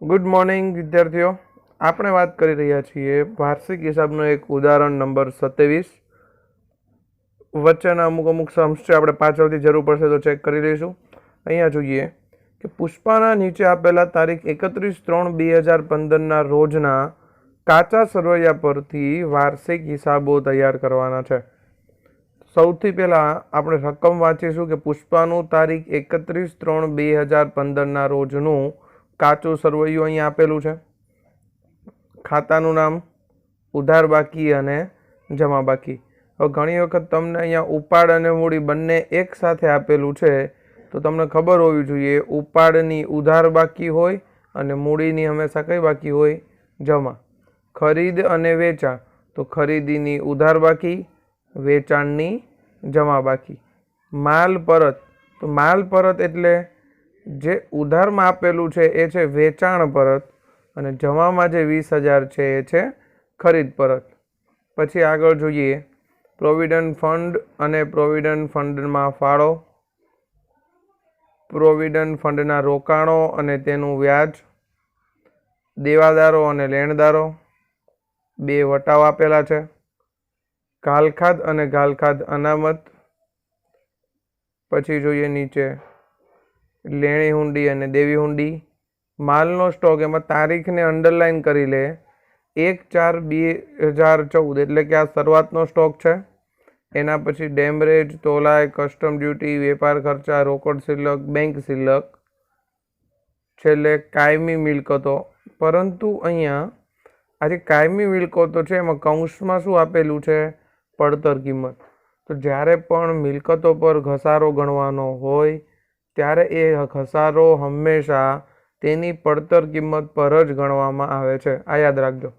Good morning વિદ્યાર્થીઓ. આપણે વાત કરી રહ્યા છીએ વાર્ષિક હિસાબનો એક ઉદાહરણ નંબર 27. વચ્ચેના અમુક સમ્સ છે, આપણે પાછળથી જરૂર પડશે તો ચેક કરી લઈશું. અહીંયા જોઈએ કે પુષ્પાના નીચે આપેલા તારીખ 31/3/2015ના રોજના કાચા સરવૈયા પરથી વાર્ષિક હિસાબો તૈયાર કરવાના છે. સૌથી પહેલાં આપણે રકમ વાંચીશું કે પુષ્પાનું તારીખ 31/3/2015ના રોજનું કાચું સરવૈયું અહીંયા આપેલું છે. ખાતાનું નામ, ઉધાર બાકી અને જમા બાકી. હવે ઘણી વખત તમને અહીંયા ઉપાડ અને મૂડી બંને એક સાથે આપેલું છે, તો તમને ખબર હોવી જોઈએ ઉપાડની ઉધાર બાકી હોય અને મૂડીની હંમેશા કઈ બાકી હોય? જમા. ખરીદ અને વેચાણ, તો ખરીદીની ઉધાર બાકી, વેચાણની જમા બાકી. માલ પરત, તો માલ પરત એટલે જે ઉધારમાં આપેલું છે એ છે વેચાણ પરત અને જમામાં જે 20,000 છે એ છે ખરીદ પરત. પછી આગળ જોઈએ પ્રોવિડન્ટ ફંડ અને પ્રોવિડન્ટ ફંડમાં ફાળો, પ્રોવિડન્ટ ફંડના રોકાણો અને તેનું વ્યાજ, દેવાદારો અને લેણદારો, બે વટાવ આપેલા છે, ઘાલખાદ અને ઘાલખાદ અનામત. પછી જોઈએ નીચે લેણી હુંડી અને દેવી હુંડી. માલનો સ્ટોક, એમાં તારીખને અંડરલાઈન કરી લે. 1/4/2014 એટલે કે આ શરૂઆતનો સ્ટોક છે. એના પછી ડેમરેજ, તોલાઈ, કસ્ટમ ડ્યુટી, વેપાર ખર્ચા, રોકડ શિલ્લક, બેંક શિલ્લક, છેલ્લે કાયમી મિલકતો. પરંતુ અહીંયા આ જે કાયમી મિલકતો છે એમાં કૌંસમાં શું આપેલું છે? પડતર કિંમત. તો જ્યારે પણ મિલકતો પર ઘસારો ગણવાનો હોય ત્યારે એ ઘસારો હંમેશા તેની પડતર કિંમત પર જ ગણવામાં આવે છે. આ યાદ રાખજો.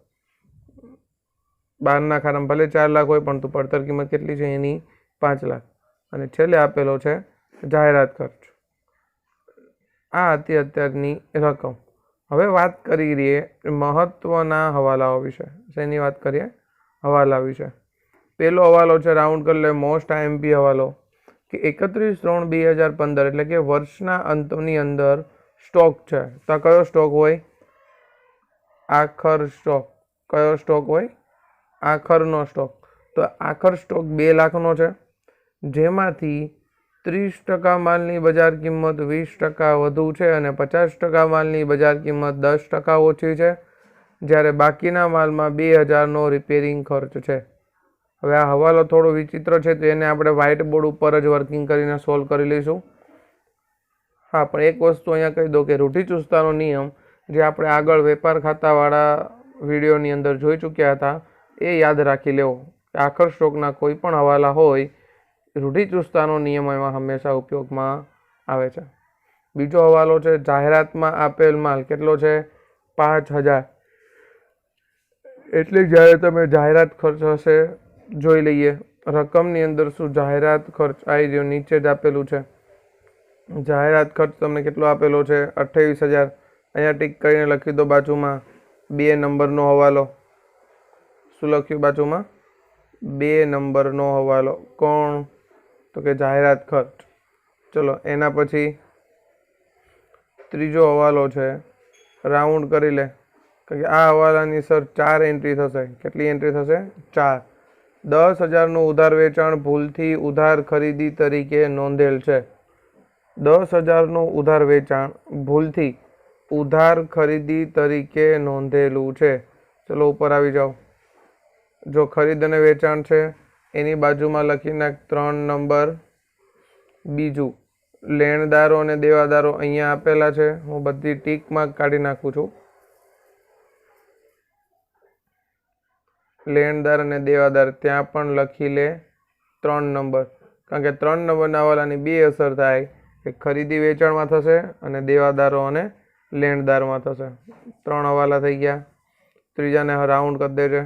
બહારના ખાતામાં ભલે 4 લાખ હોય પણ તો પડતર કિંમત કેટલી છે એની? 5 લાખ. અને છેલ્લે આપેલો છે જાહેરાત ખર્ચ. આ હતી અત્યારની રકમ. હવે વાત કરી રહીએ મહત્વના હવાલાઓ વિશે. શેની વાત કરીએ? હવાલા વિશે. પહેલો હવાલો છે, રાઉન્ડ કરી લે, મોસ્ટ આઈએમપી હવાલો કે 31/3/2015 એટલે કે વર્ષના અંતની અંદર સ્ટોક છે. તો કયો સ્ટોક હોય? આખર સ્ટોક. કયો સ્ટોક હોય? આખરનો સ્ટોક. તો આખર સ્ટોક 2 લાખનો છે, જેમાંથી 30% માલની બજાર કિંમત 20% વધુ છે અને 50% માલની બજાર કિંમત 10% ઓછી છે, જ્યારે બાકીના માલમાં 2,000નો રિપેરિંગ ખર્ચ છે. હવે આ હવાલો થોડો વિચિત્ર છે, તો એને આપણે વ્હાઇટ બોર્ડ ઉપર જ વર્કિંગ કરીને સોલ્વ કરી લઈશું. હા, પણ એક વસ્તુ અહીંયા કહી દો કે રૂઢિચુસ્તતાનો નિયમ જે આપણે આગળ વેપાર ખાતાવાળા વિડીયોની અંદર જોઈ ચૂક્યા હતા એ યાદ રાખી લેવો. આખર સ્ટોકના કોઈ પણ હવાલા હોય, રૂઢિચુસ્તતાનો નિયમ એમાં હંમેશા ઉપયોગમાં આવે છે. બીજો હવાલો છે જાહેરાતમાં આપેલ માલ કેટલો છે? 5,000. એટલે જ્યારે તમે જાહેરાત ખર્ચ હશે જોઈ લઈએ. રકમની અંદર શું જાહેરાત ખર્ચ આવી રહ્યો? નીચે જ આપેલું છે. જાહેરાત ખર્ચ તમને કેટલો આપેલો છે? 28,000. અહીંયા ટીક કરીને લખી દો બાજુમાં 2 નંબરનો હવાલો. શું લખ્યું બાજુમાં? 2 નંબરનો હવાલો. કોણ? તો કે જાહેરાત ખર્ચ. ચલો એના પછી ત્રીજો હવાલો છે, રાઉન્ડ કરી લે. કારણ કે આ હવાલાની સર 4 એન્ટ્રી થશે. કેટલી એન્ટ્રી થશે? 4. 10,000નું ઉધાર વેચાણ ભૂલથી ઉધાર ખરીદી તરીકે નોંધેલ છે. 10,000નું ઉધાર વેચાણ ભૂલથી ઉધાર ખરીદી તરીકે નોંધેલું છે. ચલો ઉપર આવી જાઓ. જો ખરીદ અને વેચાણ છે એની બાજુમાં લખી નાખ 3 નંબર. બીજું લેણદારો અને દેવાદારો અહીંયા આપેલા છે. હું બધી ટીક માર્ક કાઢી નાખું છું. લેણદાર અને દેવાદાર ત્યાં પણ લખી લે 3 નંબર. કારણ કે 3 નંબરના હવાલાની 2 અસર થાય, એક ખરીદી વેચાણમાં થશે અને દેવાદારો અને લેણદારમાં થશે. 3 હવાલા થઈ ગયા. ત્રીજાને રાઉન્ડ કરી દેજે.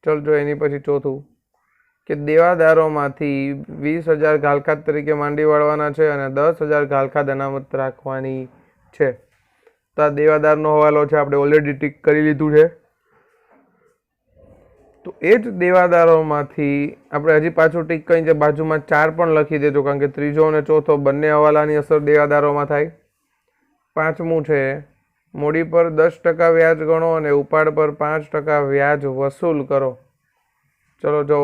ચલજો એની પછી ચોથું કે દેવાદારોમાંથી 20,000 ઘાલખાદ તરીકે માંડી વાળવાના છે અને 10,000 ઘાલખાદ અનામત રાખવાની છે. તો આ દેવાદારનો હવાલો છે, આપણે ઓલરેડી ટીક કરી લીધું છે. તો એ જ દેવાદારોમાંથી આપણે હજી પાછું ટીક કરીને બાજુમાં 4 પણ લખી દેજો, કારણ કે ત્રીજો અને ચોથો બંને હવાલાની અસર દેવાદારોમાં થાય. પાંચમું છે મૂડી પર 10% વ્યાજ ગણો અને ઉપાડ પર 5% વ્યાજ વસૂલ કરો. ચલો જો,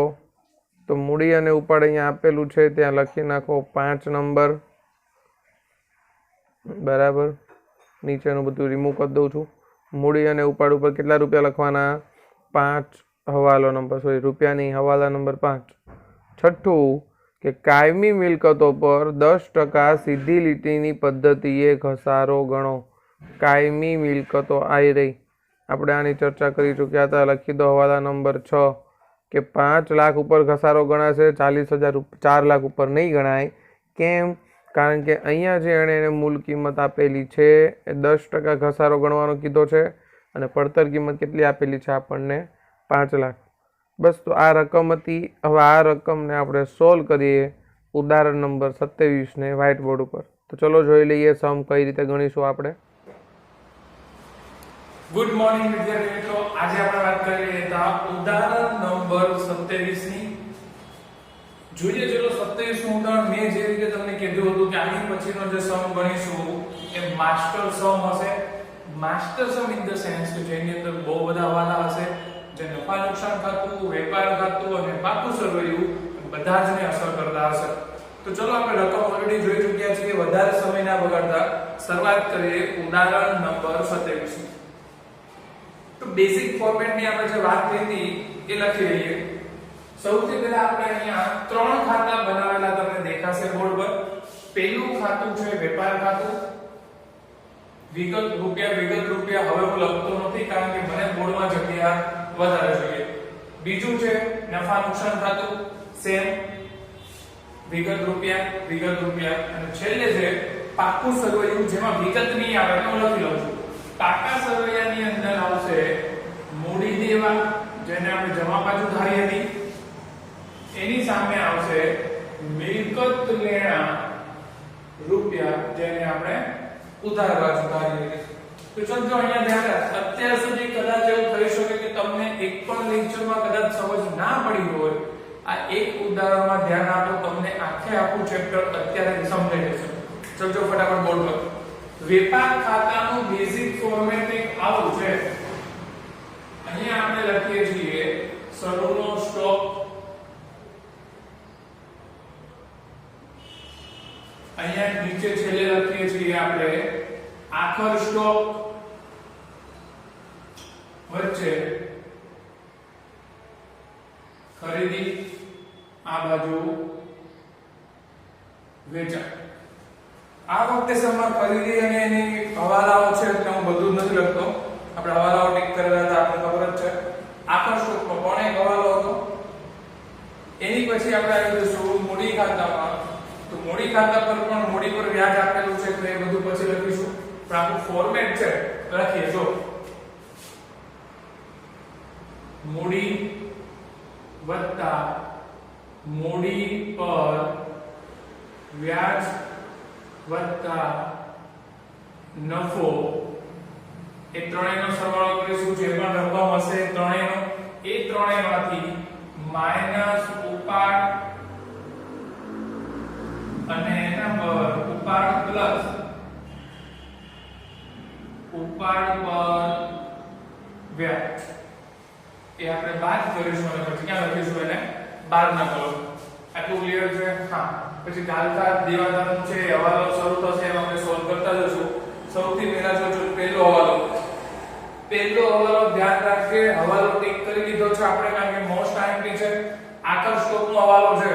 તો મૂડી અને ઉપાડ અહીંયા આપેલું છે, ત્યાં લખી નાખો 5 નંબર. બરાબર, નીચેનું બધું રિમૂવ કરી દઉં છું. મૂડી અને ઉપાડ ઉપર કેટલા રૂપિયા લખવાના? 5. હવાલો નંબર, સોરી રૂપિયા નહીં, હવાલા નંબર 5. છઠ્ઠું કે કાયમી મિલકતો પર 10% સીધી લીટીની પદ્ધતિએ ઘસારો ગણો. કાયમી મિલકતો આવી રહી, આપણે આની ચર્ચા કરી ચૂક્યા હતા. લખી દો હવાલા નંબર 6 કે 5 લાખ ઉપર ઘસારો ગણાશે, 40,000 4 લાખ ઉપર નહીં ગણાય. કેમ? કારણ કે અહીંયા જે એને મૂળ કિંમત આપેલી છે એ 10% ઘસારો ગણવાનો કીધો છે અને પડતર કિંમત કેટલી આપેલી છે આપણને? 5 લાખ. બસ, તો આ રકમ હતી. હવે આ રકમને આપણે સોલ્વ કરીએ ઉદાહરણ નંબર 27 ને વ્હાઇટ બોર્ડ ઉપર. તો ચલો જોઈ લઈએ સમ કઈ રીતે ગણીશું આપણે. ગુડ મોર્નિંગ વિદ્યાર્થી મિત્રો, આજે આપણે વાત કરી રહ્યા હતા ઉદાહરણ નંબર 27 ની. જોઈએ ચલો 27 નું ઉદાહરણ મેં જે રીતે તમને કીધું હતું કે આની પછીનો જે સમ ગણીશું એ માસ્ટર સમ હશે. Master sum in the sense કે જેની અંદર બહુ બધા હવાલા હશે, જે નફા નુકસાન ખાતું, વેપાર ખાતું અને પાકું સરવૈયું બધા જ ને અસર કરતા હશે. તો ચલો આપણે રકમ ઓલરેડી જોઈ ચૂક્યા છીએ, વધારે સમય ના બગાડતા શરૂઆત કરીએ ઉદાહરણ નંબર 27 ની. તો બેઝિક ફોર્મેટ ની આપણે જે વાત કરી હતી એ લખી લઈએ. સૌથી પહેલા આપણે અહીંયા 3 ખાતા બનાવેલા તમને દેખાશે બોર્ડ પર. પહેલું ખાતું છે વેપાર ખાતું, વિગત રૂપિયા. હવે હું લખતો નથી કારણ કે મને બોર્ડમાં જગ્યા વધારે જોઈએ. બીજું છે નફા નુકસાન ખાતું, સેમ વિગત રૂપિયા. અને છેલ્લે છે પાકું સરવૈયું, જેમાં વિગત નહીં આવે તો હું લખી લઉં છું. પાકા સરવૈયાની અંદર આવશે મૂડી દેવા, જેને આપણે જમા બાજુ ધારી હતી, એની સામે આવશે મિલકત લેણા રૂપિયા, જેને આપણે ઉધાર બાજુ ધારી હતી. તો સમજો અહીંયા ધ્યાન રાખ, અત્યાર સુધી કદાચ એવું થઈ શકે કે તમને એક પણ લેક્ચરમાં કદાચ સમજ ના પડી હોય. આ એક ઉદાહરણમાં ધ્યાન આપો, તમને આખું ચેપ્ટર અત્યારે સમજાઈ જશે. સમજો ફટાફટ બોર્ડ પર. વેપાર ખાતાનું બેઝિક ફોર્મેટિંગ આવું છે. અહીંયા આપણે લખીએ છીએ શરૂનો સ્ટોક, અહીંયા નીચે છેલ્લે લખીએ છીએ આપણે આખર સ્ટોક, વચ્ચે ખરીદી, આ બાજુ વેચાણ. આ વખતે સમા ખરીદી અને એની હવાલાઓ છે એટલે હું બધું નથી લખતો. આપણે હવાલાઓ ટીક કરેલા હતા, આપણને ખબર જ છે. આખર સ્ટોકનો પણ એક હવાલો હતો. એની પછી આપણે આવી જઈશું મૂડી ખાતામાં. તો મૂડી ખાતા પર પણ મૂડી પર વ્યાજ આપેલું છે એટલે એ બધું પછી લખીશું. પણ આપણું ફોર્મેટ છે લખીએ જો. મૂડી વત્તા મૂડી પર વ્યાજ વત્તા નફો, એ ત્રણેયનો સરવાળો કરીશું. જે પણ રકમ હશે ત્રણેયનો, એ ત્રણેયમાંથી માઈનસ ઉપાડ અને એના પર ઉપાડ પ્લસ ઉપાડ પર વ્યાજ, એ આપણે બાદ કરીશું અને પછી ક્યાં લખીશું એને? બાદના કોલમ. આટલું ક્લિયર છે? હા. પછી કાલકા દેવાદાર છે, હવાલો શરૂ થશે એમ આપણે સોલ્વ કરતા જશું. સૌથી પહેલા જો પહેલો હવાલો ધ્યાન રાખજે. હવાલો ટિક કરી લીધો છે આપણે કારણ કે મોસ્ટ આઈએમપી છે. આખર સ્ટોકનો હવાલો છે.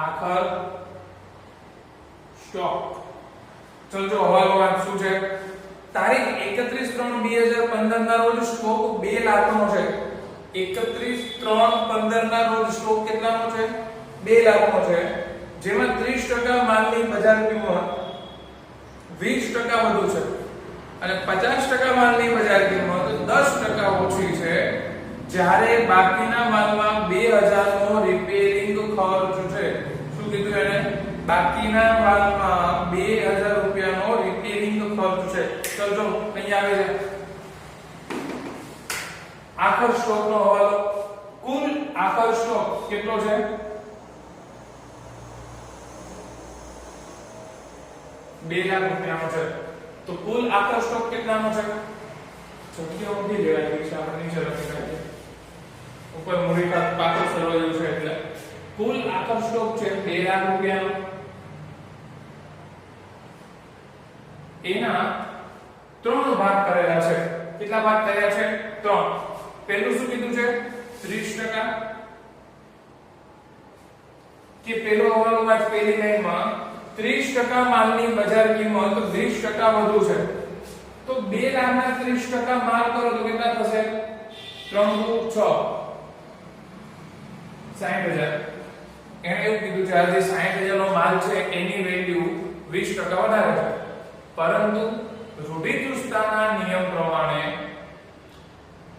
આખર સ્ટોક. ચલો જો હવાલો શું છે? તારીખ 31/3/2015 ના રોજ સ્ટોક 2 લાખનો છે. 31/3/15 ના રોજ સ્ટોક કેટલાનો છે? 2 લાખનો છે. જેમાં 30% માલની બજાર કિંમત 20% વધુ છે અને 50% માલની બજાર કિંમત 10% ઓછી છે. જ્યારે બાકીના માલમાં 2000 નો રિપેરિંગ ખર્ચ છે. શું કીધું એને? બાકીના માલમાં 2000 રૂપિયાનો રિપેરિંગ ખર્ચ છે. ચલો જો અહીંયા આવે છે આખર સ્ટોકનો હવાલો. કુલ આખર સ્ટોક કેટલો છે? 2 લાખ રૂપિયાનો છે તો કુલ આખો સ્ટોક કેટલાનો છે જગ્યા ઊંધી લેવાય ગઈ છે આપણે નીચે લખી નાખીએ ઉપર મૂડી પાકો સરવાયું છે એટલે કુલ આખો સ્ટોક છે 2 લાખ રૂપિયાનો એના 3 ભાગ કરેલા છે કેટલા ભાગ કર્યા છે 3 પહેલું શું કીધું છે 30% કે પેલો હવાલો વાંચ પહેલી લાઈનમાં 30% માલની બજાર કિંમત 20% વધુ છે તો 2 લાખના 30% માલ કરો તો કેટલા થશે 3 દુ 6 60000 એને એવું કીધું છે આ જે 60000 નો માલ છે એની વેલ્યુ 20% વધારે છે પરંતુ રૂઢિચુસ્તતાના નિયમ પ્રમાણે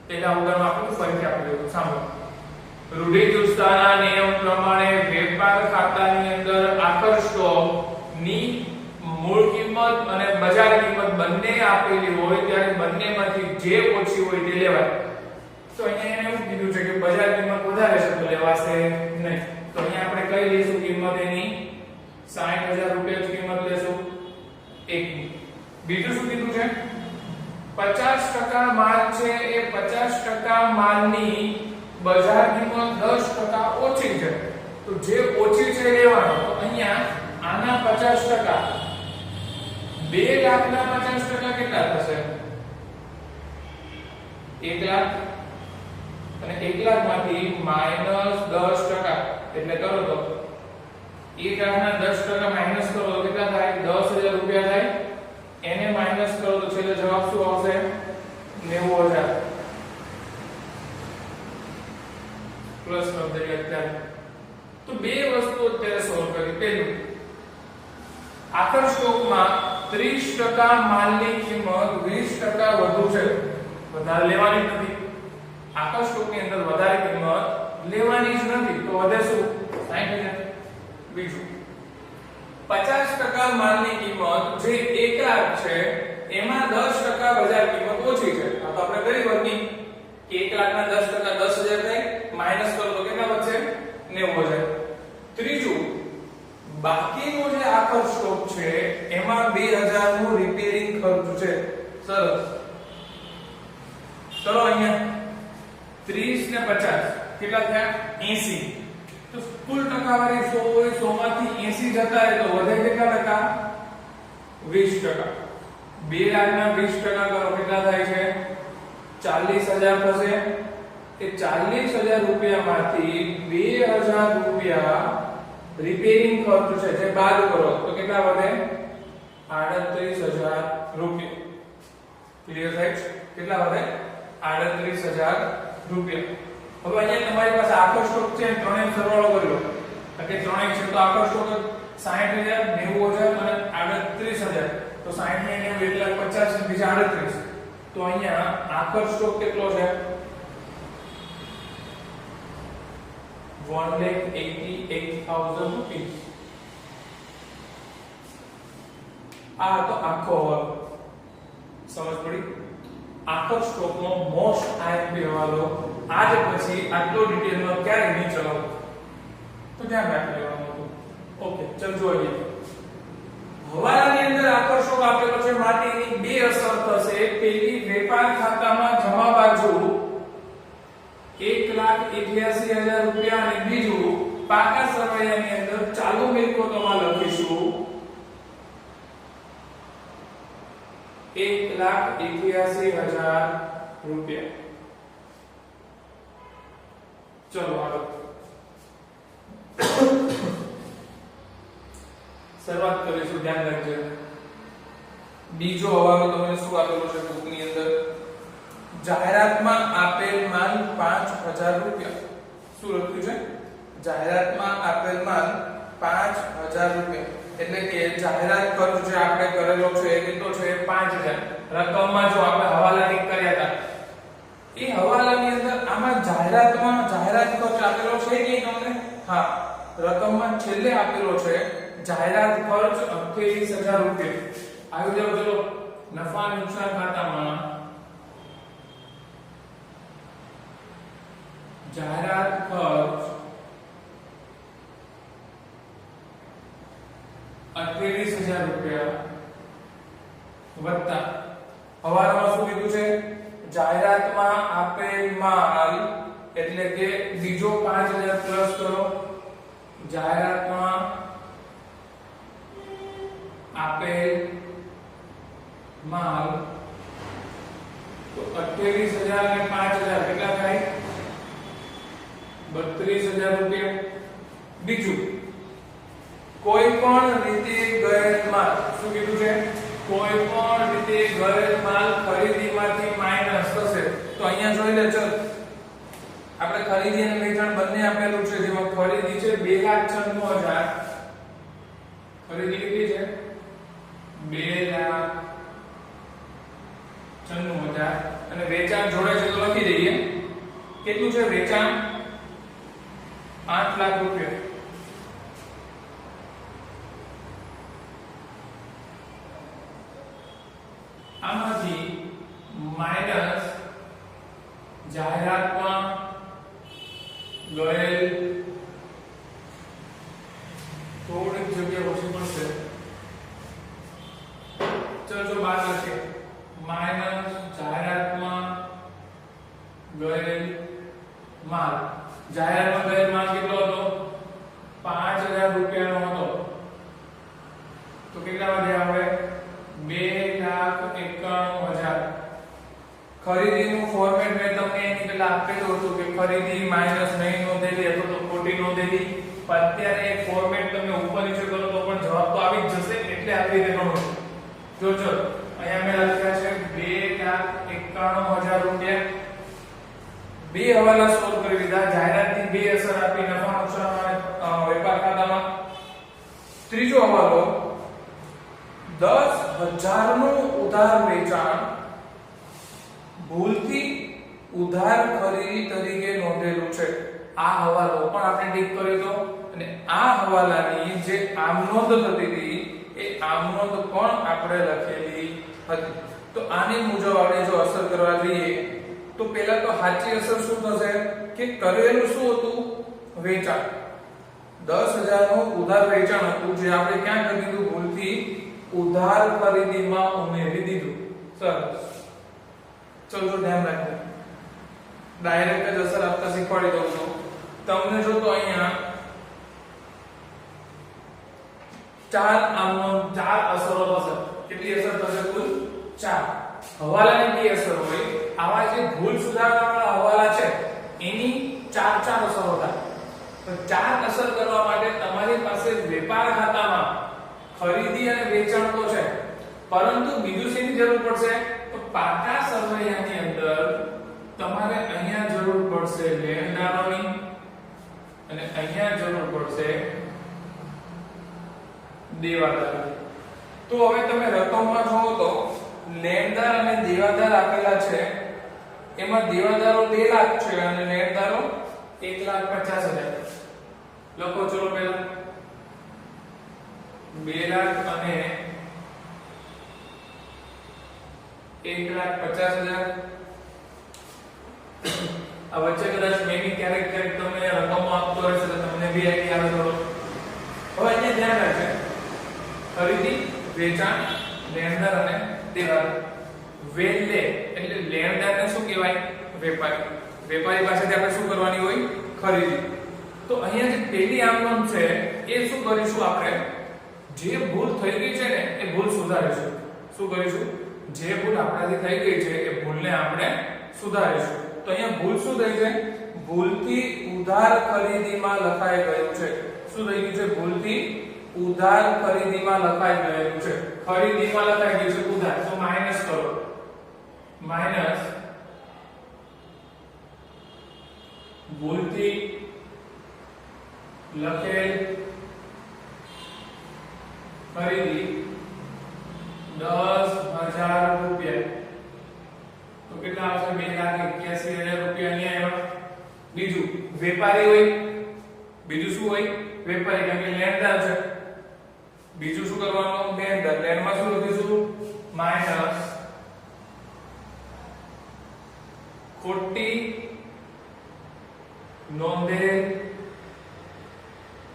પેલા ઉદાહરણ આપું ફરીથી આપી દઉં સાંભળો રૂઢિચુસ્તતાના નિયમ પ્રમાણે વેપાર ખાતાની અંદર આખર સ્ટોક ની મૂળ કિંમત અને બજાર કિંમત બંને આપેલી હોય ત્યારે બંનેમાંથી જે ઓછી હોય તે લેવાય તો અહીંયા એને એવું કીધું છે કે બજાર કિંમત વધારે છે તો લેવાશે નહીં તો અહીંયા આપણે કઈ લઈશું કિંમત એની 60000 રૂપિયા જ કિંમત લેશું એક બીજું શું કીધું છે 50% માલ છે એ 50% માલની બજાર કિંમત 10% ઓછી છે તો જે ઓછી છે લેવાનો તો અહીંયા આના 50% 2 લાખના 50% કેટલા થશે 1 લાખ અને 1 લાખમાંથી -10% એટલે કરો તો 1 લાખના 10% માઈનસ કરો તો કેટલા થાય 10000 રૂપિયા થાય એને માઈનસ કરો તો છેલ્લે જવાબ શું આવશે 90000 પ્લસ કરી દઈએ અત્યારે તો બે વસ્તુ અત્યારે સોલ્વ કરી પહેલું આખર સ્ટોકમાં 30% માલની કિંમત 20% વધુ છે વધારે લેવાની જ નથી આખર સ્ટોકની અંદર વધારે કિંમત લેવાની જ નથી તો વધે શું 60000 બીજું 50% માલની કિંમત જે 1 લાખ છે એમાં 10% બજાર કિંમત ઓછી છે આ તો આપણે કરી વર્કિંગ 1 લાખના 10% 10000 થાય માઈનસ કરો તો કેટલા વધશે 90000 ત્રીજું બાકીનો જે આખર સ્ટોક છે એમાં 2000 નું રિપેરિંગ ખર્ચ છે સરસ ચલો અહીંયા 30 ને 50 કેટલા થયા 80 તો કુલ ટકાવારી 100 હોય 100 માંથી 80 જતા રહે તો વધે કેટલા ટકા 20% 2 લાખના 20% કરો કેટલા થાય છે 40000 થશે એ 40000 રૂપિયામાંથી 2000 રૂપિયા રિપેરિંગ ખર્ચ છે જે બાદ કરો તો કેટલા વધે 38000 રૂપિયા ક્લિયર થાય કેટલા વધે 38000 રૂપિયા હવે અહીંયા તમારી પાસે આખો સ્ટોક છે ત્રણેય સરવાળો કરી લો કે ત્રણેય છે તો આખો સ્ટોક 60000 90000 અને 38000 તો 60 ને 90 1,50,000 અને બીજા 38 તો અહીંયા આખો સ્ટોક કેટલો છે 1,88,000 રૂપિયા આ તો આખો સમજ પડી આખો સ્ટોકનો મોસ્ટ આઈએમપી હવાલો આજ પછી આટલો ડિટેલમાં ક્યારે નહીં ચલાવો તો ધ્યાન રાખી લેવાનું ઓકે ચલ જોઈએ હવાલાની અંદર આખો સ્ટોક આપેલો છે માટે એની બે અસર થશે પહેલી વેપાર ખાતામાં જમા બાજુ 1,81,000 રૂપિયા અને બીજું પાકા સરવૈયાની અંદર ચાલુ મિલકતોમાં લખીશું 1,81,000 રૂપિયા ચલો આગળ શરૂઆત કરીશું ધ્યાન રાખજો બીજો હવાલો તમને શું આપેલો છે બુકની અંદર જાહેરાતમાં આપેલ માલ 5,000 રૂપિયા શું લખ્યું છે જાહેરાતમાં આપેલ માલ 5,000 રૂપિયા એટલે કે જાહેરાત ખર્ચ જે આપણે કરેલો છે એ કેટલો છે 5,000 રકમમાં જો આપણે હવાલા ટિક કર્યા હતા એ હવાલાની અંદર આમાં જાહેરાતમાં જાહેરાત ખર્ચ આપેલો છે કે તમને હા રકમમાં છેલ્લે આપેલો છે જાહેરાત ખર્ચ 28,000 રૂપિયા આવી જાવ ચલો નફા નુકસાન ખાતામાં જાહેરાત ખર્ચ 28,000 રૂપિયા વત્તા હવાલામાં શું કીધું છે જાહેરાતમાં આપેલ માલ એટલે કે બીજો 5000 પ્લસ કરો જાહેરાતમાં આપેલ માલ તો 28000 અને 5000 કેટલા થાય 32000 રૂપિયા બીજું કોઈ પણ રીતે ગયેલ માલ શું કીધું છે કોઈ પણ રીતે ગયેલ માલ ખરીદીમાંથી માઈનસ થશે તો અહીંયા જોઈ લે ચલ આપણે ખરીદી અને વેચાણ બંને આપેલું છે જેમાં ખરીદી છે 2,96,000 ખરીદી કેટલી છે 2,96,000 અને વેચાણ જોડે છે તો લખી દઈએ કેટલું છે વેચાણ 8 લાખ રૂપિયા આમાંથી માઈનસ જાહેરાતમાં ગયેલ થોડીક જગ્યા ઓછી પડશે ચલો જો બાદ લખીએ માઈનસ જાહેરાતમાં ગયેલ માલ જાહેરાતમાં ગયેલ માલ કેટલો હતો 5000 રૂપિયાનો હતો તો કેટલા વધ્યા હવે 2,91,000 ખરીદીનું ફોર્મેટ મેં તમને એની પહેલા આપેલું હતું કે ખરીદી માઈનસ નહીં નોંધેલી અથવા તો ખોટી નોંધેલી પણ અત્યારે એ ફોર્મેટ તમે ઉપર નીચે કરો તો પણ જવાબ તો આવી જ જશે એટલે આવી રીતે ગણો જો અહીંયા મેં લખ્યા છે 2,91,000 રૂપિયા બે હવાલા સોલ્વ કરી દીધા જાહેરાતની બે અસર આપી નફા નુકસાન અને વેપાર ખાતામાં ત્રીજો હવાલો 10,000 નું ઉધાર વેચાણ ભૂલથી ઉધાર ખરીદી તરીકે નોંધેલું છે આ હવાલો પણ આપણે ટીક કર્યો તો અને આ હવાલાની જે આમનોંધ થતી હતી એ આમનોંધ પણ આપણે લખેલી હતી તો આની મુજબ આપણે જો અસર કરવા જઈએ તો પહેલા તો સાચી અસર શું થશે કે કરેલું શું હતું વેચાણ 10,000 નું ઉધાર વેચાણ હતું જે આપણે ક્યાં કરી દીધું ભૂલથી ઉધાર ખરીદીમાં ઉમેરી દીધું સરસ ચલો ધ્યાન રાખજો ડાયરેક્ટ જ અસર આપતા શીખવાડી દઉં છું તમને જો તો અહીંયા ચાર અસરો થશે કેટલી અસર થશે કુલ 4 હવાલાની બે અસર હોય આવા જે ભૂલ સુધારવાવાળા હવાલા છે એની ચાર અસરો થાય તો ચાર અસર કરવા માટે તમારી પાસે વેપાર ખાતામાં ખરીદી અને વેચાણ તો છે પરંતુ બીજું શેની જરૂર પડશે તો પાકા સરવૈયાની અંદર તમારે અહીંયા જરૂર પડશે લેણદારોની અને અહીંયા જરૂર પડશે દેવાદારોની તો હવે તમે રકમમાં જોવો તો લેણદાર અને દેવાદાર આપેલા છે એમાં દેવાદારો 2 લાખ છે અને લેણદારો 1,50,000 લખો ચલો પહેલા 2 લાખ અને 1,50,000 આ વચ્ચે કદાચ મેબી ક્યારેક તમને રકમો આપતો રહેશે તો તમને બી આઈડિયા આવે થોડો હવે અહીંયા ધ્યાન રાખજો ખરીદી વેચાણ લેણદાર અને દેવાદાર વેલે એટલે લેણદારને શું કહેવાય વેપારી વેપારી પાસેથી આપણે શું કરવાની હોય ખરીદી તો અહીંયા જે પહેલી આમનોંધ છે એ શું કરીશું આપણે જે ભૂલ થઈ ગઈ છે ને એ ભૂલ સુધારીશું શું કરીશું જે ભૂલ આપણાથી થઈ ગઈ છે એ ભૂલને આપણે સુધારીશું તો અહીંયા ભૂલ શું થઈ છે ભૂલથી ઉધાર ખરીદીમાં લખાઈ ગયું છે શું થઈ ગયું છે ભૂલથી ઉધાર ખરીદીમાં લખાઈ ગયું છે ખરીદીમાં લખાઈ ગયું છે ઉધાર તો માઈનસ કરો માઈનસ ભૂલથી લખેલ ખરીદી 10,000 રૂપિયા તો કેટલા આવશે 2,81,000 રૂપિયા અહીંયા આવ્યા બીજું વેપારી હોય બીજું શું હોય વેપારી કારણ કે લેણદાર છે બીજું શું કરવાનું લેણદાર લેણમાં શું લખીશું માઈનસ ખોટી નોંધેલ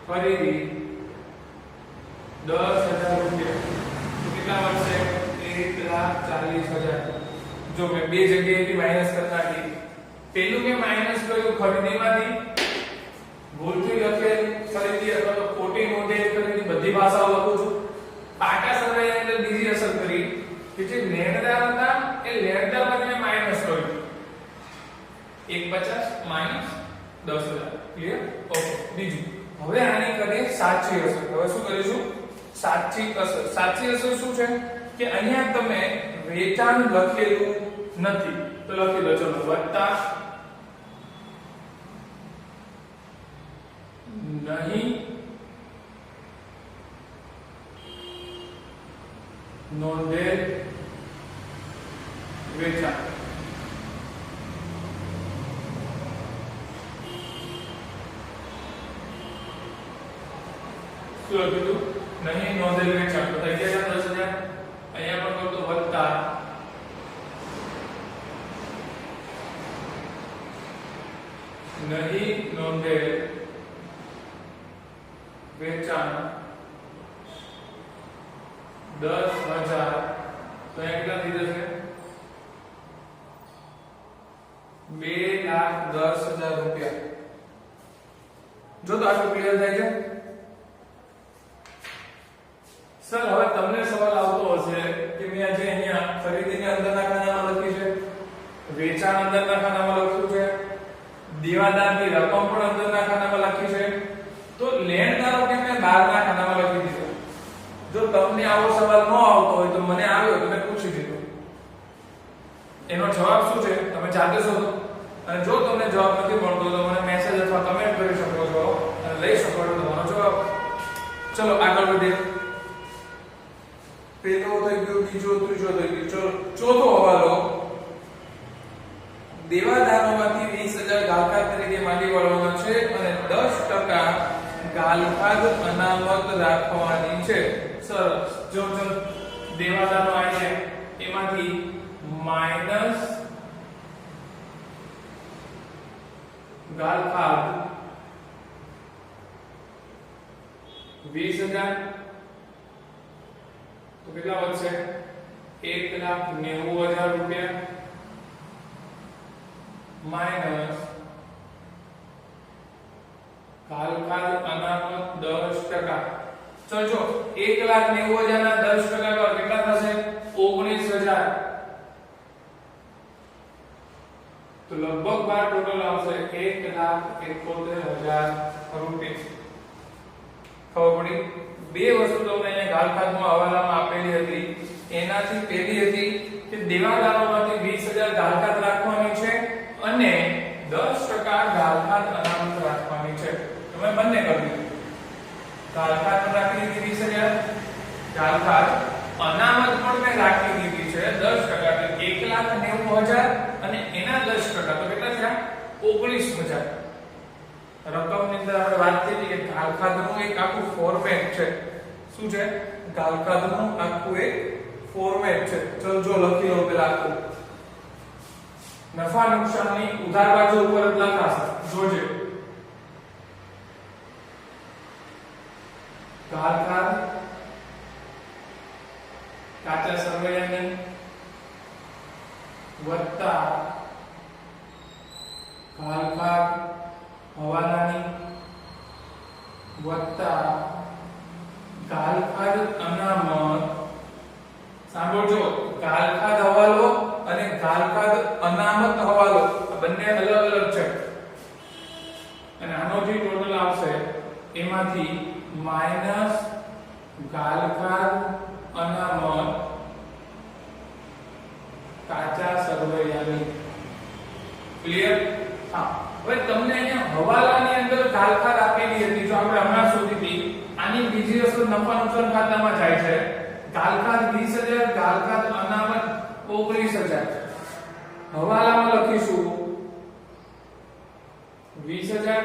ખરીદી 10,000 રૂપિયા તો કેટલા વધશે 1,81,000 2,40,000 જો મેં બે જગ્યાએથી માઈનસ કરી નાખી પેલું મેં માઈનસ કર્યું ખરીદીમાંથી ભૂલથી લખેલ ખરીદી અથવા તો ખોટી નોંધેલ ખરીદી બધી ભાષાઓ લખું છું પાકા સરવાળાની અંદર બીજી અસર કરી કે જે લેણદાર હતા એ લેણદારમાંથી મેં માઈનસ કર્યું 150 માઈનસ 10,000 ક્લિયર ઓકે બીજું હવે આની કરીએ સાચી અસર હવે શું કરીશું સાચી અસર શું છે કે અહીંયા તમે વેચાણ લખેલું નથી તો લખી લો ચલો વત્તા નહીં નોંધેલ વેચાણ શું લખ્યું નહીં નોંધેલ વેચાણ તો થઈ ગયા 10,000 અહીંયા પણ કરતો વત્તા નહીં નોંધેલ વેચાણ 10,000 તો કેટલા થઈ જશે 2,10,000 રૂપિયા જો તો આટલું ક્લિયર થાય છે સર હવે તમને સવાલ આવતો હશે કે મેં આજે અહીંયા ખરીદીની અંદરના ખાનામાં લખી છે વેચાણ અંદરના ખાનામાં લખ્યું છે દેવાદારની રકમ પણ અંદરના ખાનામાં લખી છે તો લેણદારો કે મેં બહારના ખાનામાં લખી દીધો જો તમને આવો સવાલ ન આવતો હોય તો મને આવ્યો તો મેં પૂછી દીધો એનો જવાબ શું છે તમે જાતે શોધો અને જો તમને જવાબ નથી મળતો તો મને મેસેજ અથવા કમેન્ટ કરી શકો છો અને લઈ શકો છો તમારો જવાબ ચલો આગળ વધીએ પેલો થઈ ગયો બીજો ત્રીજો થઈ ગયો ચલો ચોથો હવાલો દેવાદારોમાંથી 20,000 ગાલખાત તરીકે માંડી વળવાનો છે અને 10% ગાલખાત અનામત રાખવાની છે સરસ જો દેવાદારો આવી છે એમાંથી માઈનસ ગાલખાત 20,000 તો કેટલા વધશે 1,90,000 રૂપિયા માઈનસ ગાલખાત અનામત 10%. ચલો જો 1,90,000 ના 10% કરો કેટલા થશે 19,000 તો લગભગ બાર ટોટલ આવશે 1,71,000 રૂપિયા ખબર પડી બે વસ્તુ તમને અહીંયા ગાલખાતમાં હવાલામાં આપેલી હતી એનાથી પહેલી હતી કે દેવાદારોમાંથી 20,000 ગાલખાત રાખવાની છે અને 10% ગાલખાત અનામત રાખવાની છે તમે બંને કરી દીધું ગાલખાત રાખી દીધી 20,000 ગાલખાત અનામત પણ મેં રાખી દીધી છે 10% એટલે 1,90,000 અને એના 10% તો કેટલા થયા 19,000 રકમની અંદર આપણે વાત કરી કે ગાલખાતનું એક આખું ફોર્મેટ છે શું છે ગાલખાતનું આખું એક ફોર્મેટ છે ચલો જો લખી લો પેલા આખું નફા નુકસાનની ઉધાર બાજુ ઉપર જ લખાશે જોજે ગાલખાત કાચા સરવૈયાની વત્તા ગાલખાત હવાલાની વત્તા ગાલખાત અનામત સાંભળજો ગાલખાત હવાલો અને ગાલખાત અનામત હવાલો આ બંને અલગ અલગ છે અને આનો જે ટોટલ આવશે એમાંથી માઈનસ ગાલખાત અનામત કાચા સરવૈયાની ક્લિયર હા હવે તમને અહીંયા હવાલાની અંદર ગાલખાત આપેલી હતી જો આપણે હમણાં શોધી હતી આની બીજી અસર નફા નુકસાન ખાતામાં જાય છે ગાલખાત 20,000 ગાલખાત અનામત 19,000 હવાલામાં લખીશું 20,000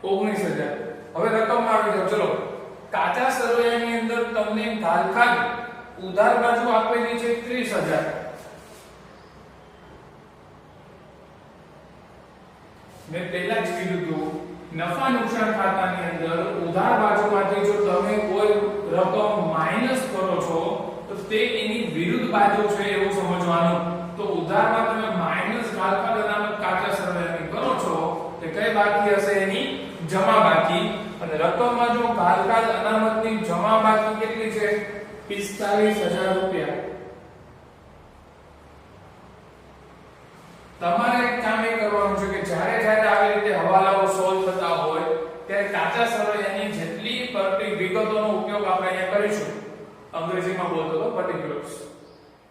19,000 હવે રકમ આવી જાવ ચલો કાચા સરવૈયાની અંદર તમને ગાલખાત ઉધાર બાજુ આપેલી છે 30,000 મેં પહેલા જ કીધું હતું નફા નુકસાન ખાતાની અંદર ઉધાર બાજુમાંથી જો તમે કોઈ રકમ માઈનસ કરો છો તે એની વિરુદ્ધ બાજુ છે એવું સમજવાનું. તો ઉધારમાં તમે માઈનસ કાલકાલ અનામત કાચા સરવાળાની કરો છો તે કઈ બાકી હશે એની જમા બાકી. અને રકમમાં જો કાલકાલ અનામતની જમા બાકી કેટલી છે 45000 રૂપિયા. તમારે એક કામ એ કરવાનું છે કે જ્યારે જ્યારે આવી રીતે હવાલાઓ સોલ્વ થતા હોય ત્યારે કાચા સરવાળાની જેટલી પડતી વિગતોનો ઉપયોગ આપણે અહીંયા કરીશું, અંગ્રેજીમાં બોલતો તો પર્ટિક્યુલર્સ,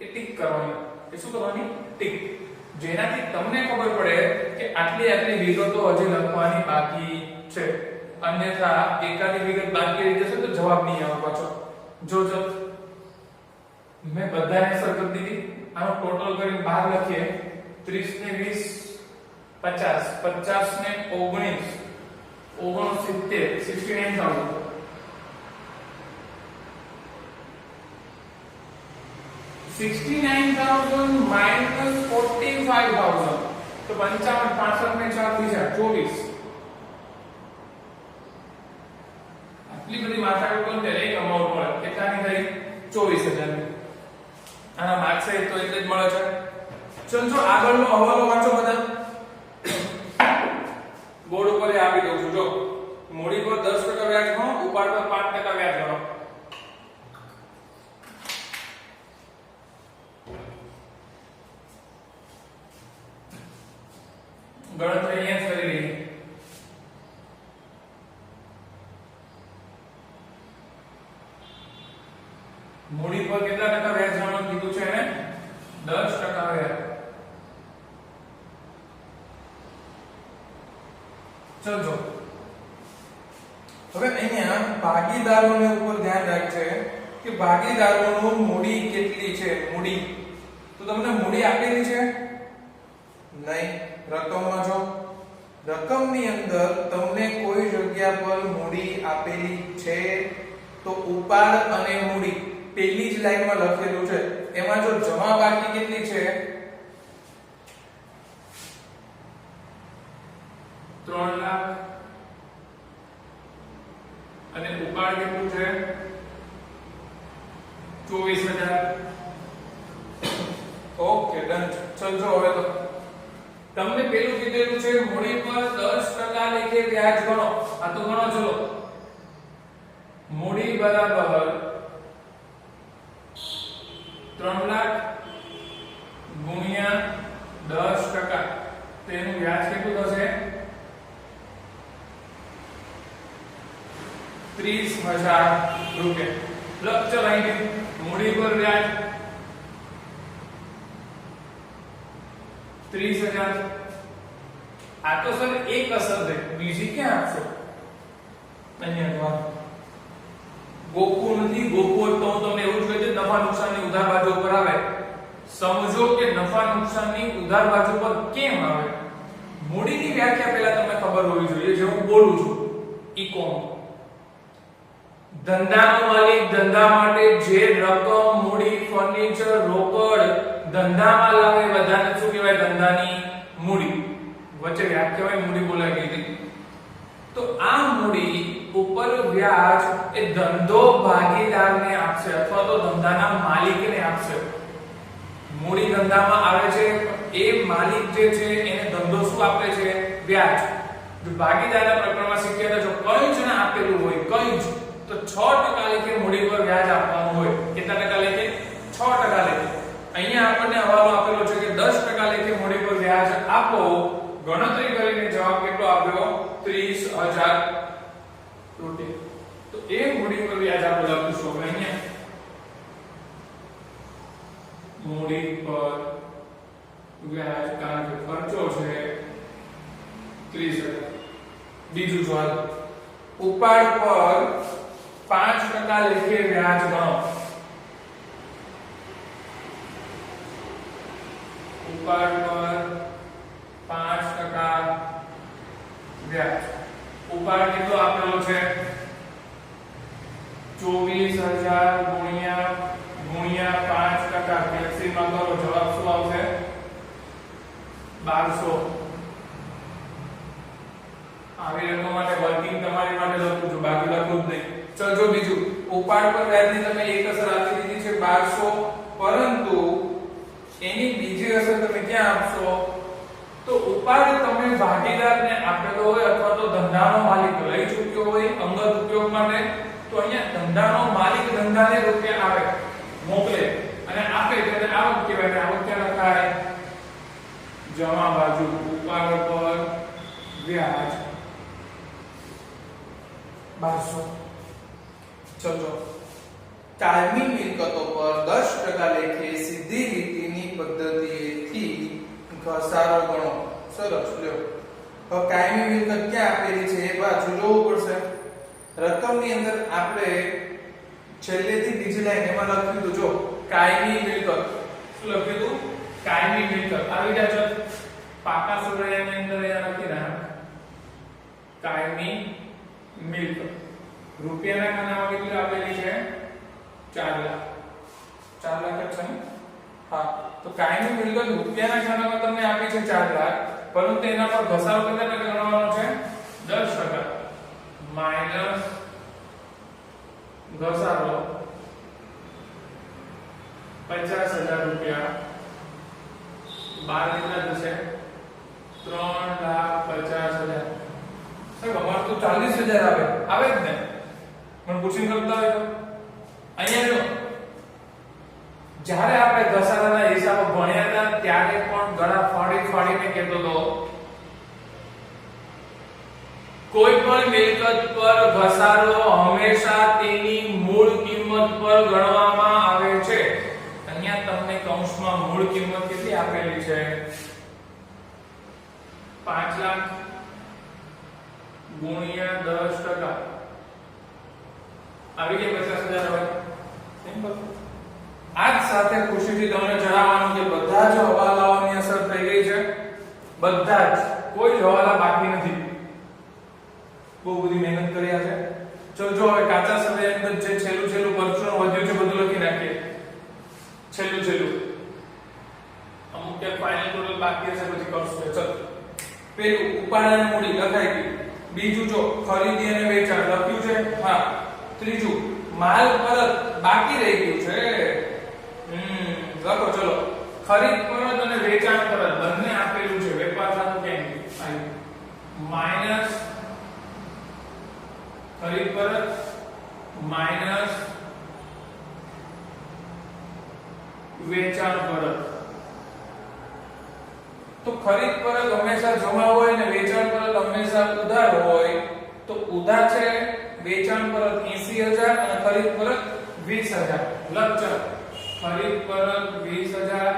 એ ટિક કરવાની. એ શું કરવાની? ટિક. જેનાથી તમને ખબર પડે કે આટલી આટલી વિગતો હજી લખવાની બાકી છે. અન્યથા એકાદી વિગત બાકી રહી જશે તો જવાબ નહીં આવે પાછો. જો મેં બધાને અસર કરી દીધી. આનો ટોટલ કરીને બહાર લખીએ 30 ને 20 50 50 ને 19 69 69000 69,000 minus 45,000 તો 55 65 ને 4 બીજા 24. આટલી બધી માથાકૂટ કોણ કરે? એક અમાઉન્ટ મળે. કેટલાની થઈ? 24,000 ની. આના માર્ક્સ એ તો એટલે જ મળે છે. ચલો આગળનો હવાલો વાંચો બધા. બોર્ડ ઉપર આપી દઉં છું. જો મૂડી પર 10% વ્યાજ ગણો, ઉપાડ પર 5% વ્યાજ ગણો. ગણતરી અહીંયા જ કરી લઈએ. મૂડી પર કેટલા ટકા વ્યાજ ગણવાનું કીધું છે એને? 10% વ્યાજ. ચલો હવે અહીંયા ભાગીદારોને ઉપર ધ્યાન રાખજે કે ભાગીદારોનું મૂડી કેટલી છે. મૂડી તો તમને મૂડી આપેલી છે નહીં. રકમમાં જો રકમની અંદર તમને કોઈ જગ્યા પર મૂડી આપેલી છે તો ઉપાડ અને મૂડી પહેલી જ લાઈનમાં લખેલું છે. એમાં જો જમા બાકી કેટલી છે 3 લાખ અને ઉપાડ કેટલું છે 24,000. Okay done. ચલજો હવે તો તમને પેલું કીધેલું છે મૂડી પર 10% લેખે વ્યાજ ગણો. આ તો ગણો ચલો. મૂડી બરાબર 3 લાખ ગુણ્યા 10%. તો એનું વ્યાજ કેટલું થશે 30,000 રૂપિયા. લખ ચલ અહીં મૂડી પર વ્યાજ 30,000. આ તો સર એક અસર છે, બીજી ક્યાં આપશો? અહીંયા ગોખવું નથી. ગોખવું તો હું તમને એવું જ કહી દઉં, નફા નુકસાનની ઉધાર બાજુ પર આવે. સમજો કે નફા નુકસાનની ઉધાર બાજુ પર કેમ આવે. મૂડીની વ્યાખ્યા પહેલા તમને ખબર હોવી જોઈએ. જે હું બોલું છું ઇકોમ, ધંધાનો માલિક ધંધા માટે જે રકમ મૂડી ફર્નિચર રોકડ ધંધામાં લાવે બધાને શું કહેવાય? ધંધાની મૂડી. વચ્ચે વ્યાખ્યા મૂડી બોલાઈ ગઈ હતી. તો આ મૂડી ઉપર વ્યાજ એ ધંધો ભાગીદારને આપશે અથવા તો ધંધાના માલિકને આપશે. મૂડી ધંધામાં આવે છે, એ માલિક જે છે એને ધંધો શું આપે છે? વ્યાજ. જો ભાગીદારના પ્રકરણમાં શીખ્યા હતા, જો કંઈ જ ના આપેલું હોય કંઈ જ, તો 6% લેખે મૂડી પર વ્યાજ આપવાનું હોય. કેટલા ટકા લેખે? 6% લેખે. અહીંયા આપણને હવાલો આપેલો છે કે 10% લેખે મૂડી પર વ્યાજ આપો. ગણતરી કરીને જવાબ કેટલો આવ્યો? 30,000 રૂપિયા. તો એ મૂડી પર વ્યાજ આપણે લખીશું અહીંયા. મૂડી પર વ્યાજ કારણ કે ખર્ચો છે 30,000. બીજું જવાબ ઉપાડ પર 5% લેખે વ્યાજ ગણો. ઉપાડ પર 5% વ્યાજ. ઉપાડ કેટલો આપેલો છે? 24,000 ગુણ્યા 5%. કેલ્સીમાં કરો, જવાબ શું આવશે? 1200. આવી રકમ માટે વર્કિંગ તમારી માટે લખું છું, બાકી લખું જ નહીં. ચલ જો બીજું ઉપાડ પર વ્યાજની તમે એક અસર આપી દીધી છે 1200, પરંતુ એની બીજી અસર તમે ક્યાં આપશો? તો ઉપાડ તમે ભાગીદારને આપેલો હોય અથવા તો ધંધાનો માલિક લઈ ચૂક્યો હોય અંગત ઉપયોગ માટે, તો અહીંયા ધંધાનો માલિક ધંધાને રૂપિયા આવે મોકલે અને આપે તેને આવક કહેવાય. આવક ક્યાં લખાય? જમા બાજુ ઉપાડ પર વ્યાજ 1200. ચલો કાયમી મિલકતો પર 10% લેખે સીધી રીતિની પદ્ધતિથી ઘસારો ગણો. સરસ, લ્યો. હવે કાયમી મિલકત ક્યાં આપેલી છે એ બાજુ જોવું પડશે. રકમની અંદર આપણે છેલ્લેથી બીજી લાઈન એમાં લખ્યું હતું, જો કાયમી મિલકત. શું લખ્યું હતું? કાયમી મિલકત. આવી જાય છે પાકા સરવૈયાની અંદર અહીંયા લખી ના કાયમી મિલકત. રૂપિયાના ખાનામાં કેટલી આપેલી છે? 4 લાખ. 4 લાખ જ છે ને? હા, તો કાયમી મિલકત રૂપિયાના ખાનામાં તમને આપી છે 4 લાખ, પરંતુ એના પર ઘસારો કેટલા ટકા ગણવાનો છે? 10% માઈનસ ઘસારો 50,000 રૂપિયા. 12 કેટલા થશે? 3,50,000. સાહેબ અમાર તો 40,000 આવે જ ને. મને પૂછીને કરતા હોય તો અહીંયા જો જ્યારે આપણે ઘસારાના હિસાબો ભણ્યા હતા ત્યારે પણ ગળા ફાડીને કહેતો હતો કોઈ પણ મિલકત પર ઘસારો હંમેશા તેની મૂળ કિંમત પર ગણવામાં આવે છે. અહીંયા તમને કૌંસમાં મૂળ કિંમત કેટલી આપેલી છે? 5 લાખ ગુણ્યા 10%. આવી ગયા 50,000 હવે. સિમ્પલ. આજ સાથે ખુશીથી તમને જણાવવાનું કે બધા જ હવાલાઓની અસર થઈ ગઈ છે. બધા જ, કોઈ જ હવાલા બાકી નથી. બહુ બધી મહેનત કર્યા છે. જો હવે કાચા સમયની અંદર જે છેલ્લું પરચુરણ વધ્યું છે બધું લખી નાખીએ. છેલ્લું અમુક કે ફાઇનલ ટોટલ બાકી હશે પછી કરશું. ચલો, પેલું ઉપાડ અને મૂડી લખાઈ ગયું. બીજું જો ખરીદી અને વેચાણ લખ્યું છે. હા. ત્રીજું માલ પરત બાકી રહી ગયું છે. લખો. ચલો, ખરીદ પરત અને વેચાણ પરત બંને આપેલું છે. વેપાર ખાતું કેમ આવ્યું? માઈનસ ખરીદ પરત માઈનસ વેચાણ પરત. તો ખરીદ પરત હંમેશા જમા હોય અને વેચાણ પરત હંમેશા ઉધાર હોય. તો ઉધાર છે વેચાણ પરત 80,000 અને ખરીદ પરત 20,000. લક્ષ ખરીદ પરત 20,000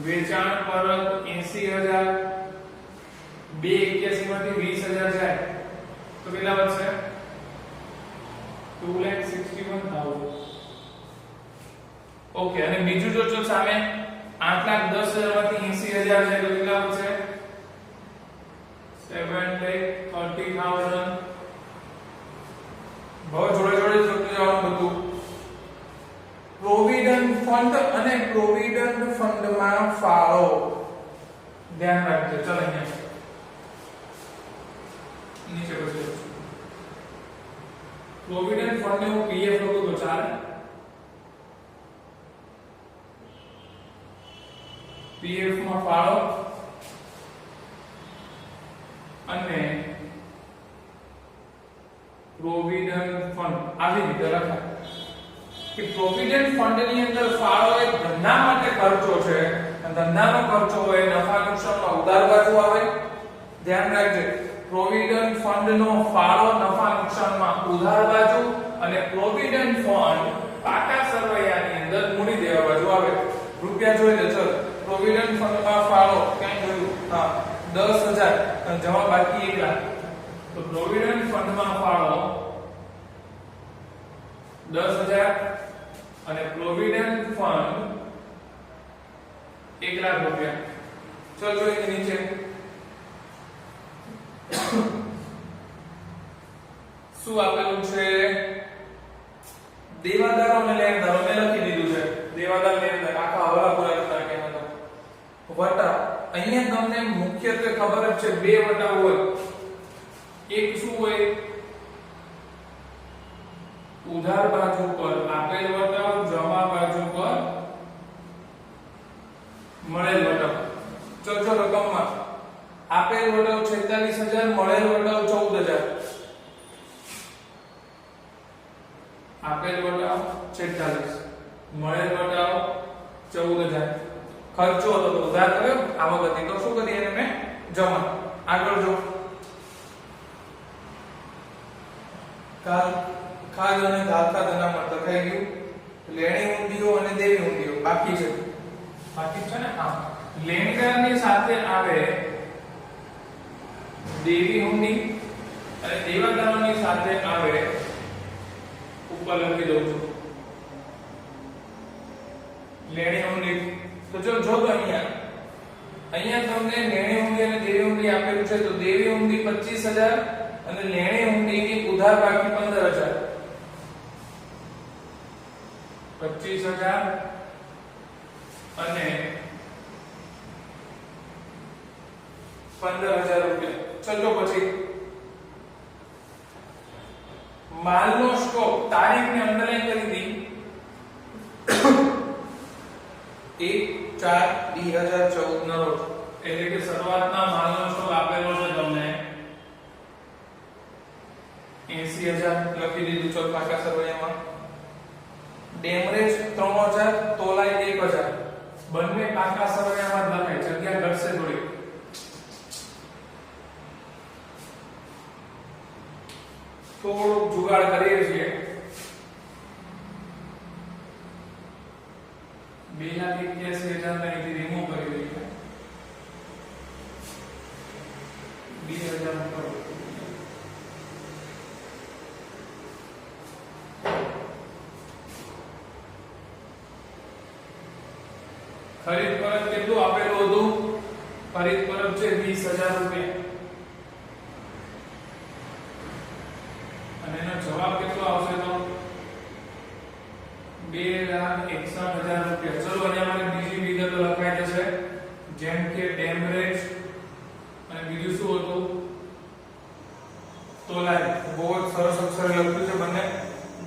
વેચાણ પરત 80,000. 281 માંથી 20,000 જાય તો કેટલા વધશે? 2,61,000. ઓકે. અને બીજું જો સામે 8,10,000 માંથી 80,000 જાય તો કેટલા વધશે? 7,30,000. હવે જોડે લખતું જવાનું બધું. પ્રોવિડન્ટ ફંડ અને પ્રોવિડન્ટ ફંડમાં ફાળો ધ્યાન રાખજો. ચલો અહીંયા નીચે પછી પ્રોવિડન્ટ ફંડ ને હું પીએફ લખું તો ચાલે. પીએફ માં ફાળો અને પ્રોવિડન્ટ ફંડ આવી રીતે લખાય કે પ્રોવિડન્ટ ફંડ ની અંદર ફાળો એક ધંધા માટે ખર્ચો છે. ધંધાનો ખર્ચો હોય નફા નુકસાનમાં ઉધાર બાજુ આવે. ધ્યાન રાખજો, પ્રોવિડન્ટ ફંડ નો ફાળો નફા નુકસાનમાં ઉધાર બાજુ અને પ્રોવિડન્ટ ફંડ પાકા સરવૈયાની અંદર મૂડી દેવા બાજુ આવે. રૂપિયા જોઈ લે. ચલ, પ્રોવિડન્ટ ફંડમાં ફાળો ક્યાં જોયું? હા, 10,000 જમા બાકી 1 લાખ. તો પ્રોવિડન્ટ ફંડમાં ફાળો 10,000 અને પ્રોવિડન્ટ ફંડ 1 લાખ રૂપિયા. ચલો જોઈએ નીચે શું આપેલું છે? દેવાદારો અને લેણદારો મેં લખી દીધું છે. દેવાદાર લેણદાર આખા હવાલા પૂરા કરતા કેમ હતો? વટા. અહીંયા તમને મુખ્યત્વે ખબર જ છે બે વટા હોય. એક શું હોય? ઉધાર બાજુ પર આપેલ વટાવ જમા બાજુ પર મળેલ વટાવ. જો રકમમાં આપેલ વટાવ 46000 મળેલ વટાવ 14000. આપેલ વટાવ 46 મળેલ વટાવ 14000. ખર્ચો હતો તો ઉધાર કર્યો, આવક હતી તો શું કરી એને મેં જમા. આગળ જો ખાધ અને ધાતા અનામત લખાઈ ગયું. લેણી ઊંધિયો અને દેવી ઊંધિયો બાકી છે ને. હા, લેણદારની સાથે આવે દેવી ઊંધી અને દેવાદારોની સાથે આવે, ઉપર લખી દઉં છું, લેણી ઊંધી. તો જો તો અહીંયા તમને લેણી ઊંધી અને દેવી ઊંધી આપેલું છે. તો દેવી ઊંધી 25000 અને લેણી ઊંધીની ઉધાર બાકી 15000. 25000 અને 15000 રૂપિયા. ચલો પછી માલનો સ્ટોક, તારીખને અંડરલાઈન કરી દી. 1/4/2014 નો રોજ, એટલે કે શરૂઆતના માલનો સ્ટોક આપેલો છે તમને 80000 લખી દીધું. ચલ પાકા સરવૈયામાં ડેમરેજ 3000, તોલાઈ 1000. બંને પાકા સરવૈયામાં લખાય, જગ્યા ઘટશે થોડી. થોડુંક જુગાડ કરીએ છીએ. 2,81,000 ને અહીંથી રિમૂવ કરી દઈએ. 2000 કરો. ખરીદ પરત કેટલું આપેલું હતું? ખરીદ પરત છે 20000 રૂપિયા. અને એનો જવાબ કેટલો આવશે? તો 2,61,000 રૂપિયા. ચલો અહીંયા મારે બીજી વિગતો લખાઈ જશે, જેમ કે ડેમરેજ અને બીજું શું હતું? તોલાઈ. બહુ જ સરસ અક્ષરે લખ્યું છે બંને.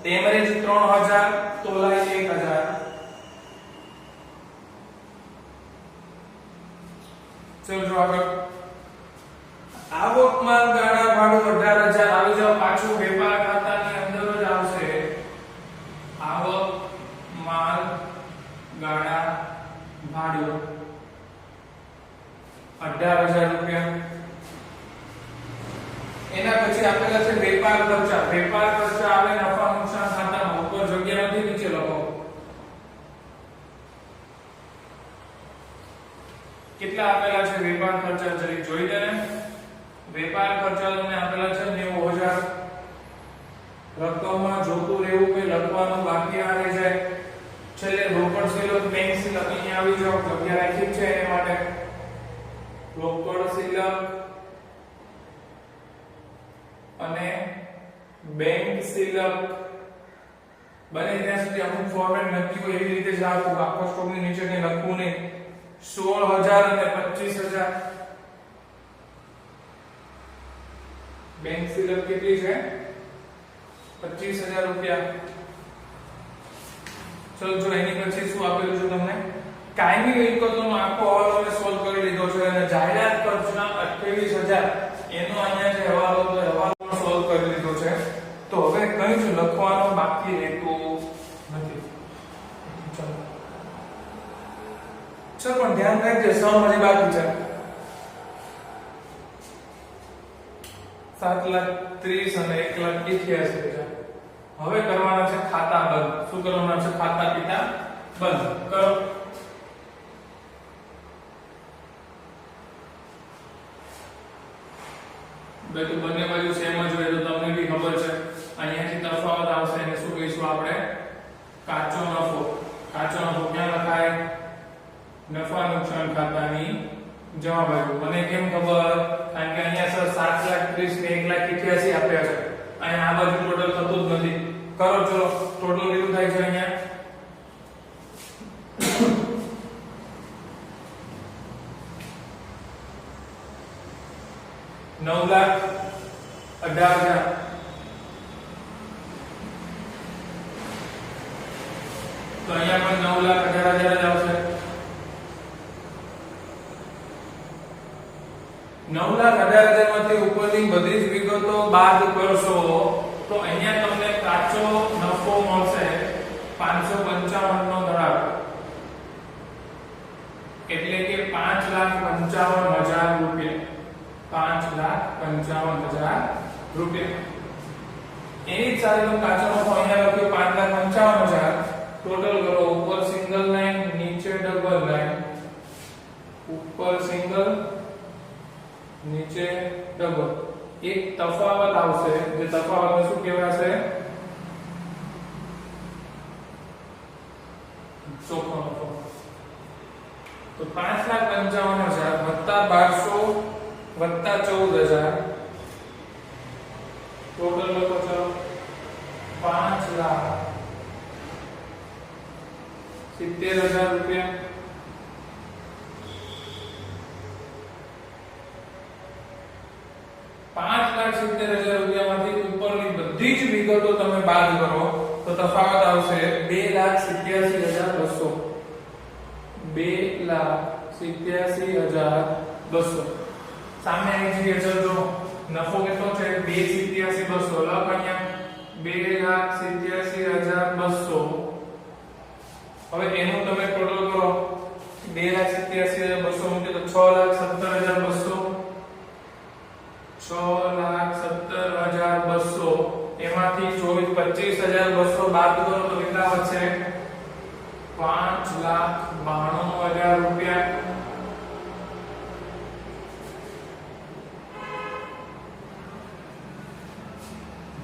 ડેમરેજ 3000, તોલાઈ 1000. ચલો જો આગળ આવકમાં ગાળા ભાડું 18,000. આવી જાવ પાછું વેપાર ખાતાની અંદર જ આવશે. આવક, માલ, ગાળા, ભાડું 18,000 રૂપિયા. એના પછી આપેલા છે વેપાર ખર્ચા. વેપાર ખર્ચા આવે નફા નુકસાન ખાતામાં. ઉપર જગ્યા નથી, નીચે લખો. કેટલા આપેલા છે વેપાર ખર્ચા? જરી જોઈ લે. વેપાર ખર્ચા તમને આપેલા છે 90,000. રકમમાં જોતું રહેવું, કે લખવાનું બાકી આ રહી જાય. છેલ્લે રોકડ સિલક, બેંક સિલક અહીંયા આવી જાવ, જગ્યા રાખી છે એને માટે. રોકડ સિલક અને બેંક સિલક બને ત્યાં સુધી અમુક ફોર્મેટ નક્કી હોય એવી રીતે જ રાખવું. આખો સ્ટોકની નીચે કઈ લખવું નહીં. 16,000 અને 25,000. બેંક સિલક કેટલી છે? 25,000 રૂપિયા. ચલો જો એની પછી શું આપેલું છે તમને? કાયમી મિલકતોનો આખો હવાલો મેં સોલ્વ કરી લીધો છે, અને જાહેરાત ખર્ચના 28,000 એનો અહીંયા જે હવાલો હતો હવાલો સોલ્વ કરી લીધો છે. તો હવે કંઈ જ લખવાનું બાકી રહેતું નથી. ચલો પણ ધ્યાન રાખજો, સમ હજી બાકી છે. 7,30,000 અને 1,88,000. હવે કરવાના છે ખાતા બંધ. શું કરવાના છે? ખાતા પીતા બંધ કરો. બેટુ બંને બાજુ સેમ જ હોય તો તમને બી ખબર છે. અહીંયાથી તફાવત આવશે એને શું કહીશું આપણે? કાચો નફો. કાચો નફો ક્યાં લખાય? નફા નુકસાન ખાતાની જમા બાજુ. મને કેમ ખબર? કારણ કે અહીંયા સર 7,30,000 ને 1,88,000 આપ્યા છે. અહીંયા આ બાજુ ટોટલ થતું જ નથી. કરો ચલો, ટોટલ કેટલું થાય છે અહીંયા? 9,18,000. અહીંયા પણ 9,18,000 જ આવશે. 9,18,000 માંથી ઉપરની બધી જ વિગતો બાદ કરશો તો અહીંયા તમને કાચો નફો મળશે 555 નો ધડાકો, એટલે કે 5,55,000 રૂપિયા. 5,55,000 રૂપિયા. એની જ સાથે કાચો નફો અહીંયા લખ્યો 5,55,000. ટોટલ કરો, ઉપર સિંગલ લાઈન, નીચે ડબલ લાઈન. ઉપર સિંગલ, નીચે ડબલ. એક તફાવત આવશે, જે તફાવતને શું કહેવાશે? ચોખ્ખો નફો. તો 5,55,000 વત્તા 1200 વત્તા 14,000 ટોટલ લખો. ચલો 5,70,000 રૂપિયા. 5,70,000 રૂપિયામાંથી ઉપરની બધી જ વિગતો તમે બાદ કરો તો તફાવત આવશે 2,87,200. 2,87,200. સામે આવી જઈએ. ચલો નફો કેટલો છે? 2,87,200. લખ અહીંયા 2,87,200. હવે એનું તમે ટોટલ કરો. 2,87,200 મૂકે તો 6,70,200. 6,70,200 એમાંથી 25,200 બાદ કરો તો કેટલા વધશે? 5,92,000 રૂપિયા.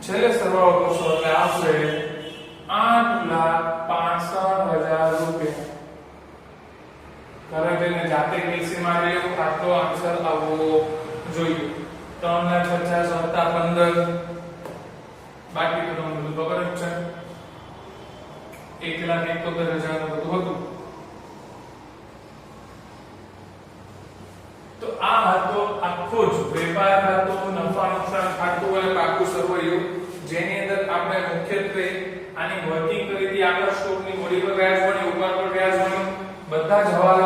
છેલ્લે સરવાળો કરશો એટલે આવશે 8,65,000 રૂપિયા. ઘરે જઈને જાતે કેસી મારી લો, આટલો આન્સર આવવો જોઈએ. 3,50,000 વત્તા 15 બાકી તો તમને બધું ખબર જ છે. 1,71,000 નું બધું હતું. તો આ હતો આખો જ વેપાર ખાતું, નફા નુકસાન ખાતું અને પાકું સરવૈયું, જેની અંદર આપણે મુખ્યત્વે આની વર્કિંગ કરી હતી. આગળ સ્ટોકની મૂડી પર વ્યાજ મળ્યું, ઉપર પર વ્યાજ મળ્યું, બધા જ હવાલા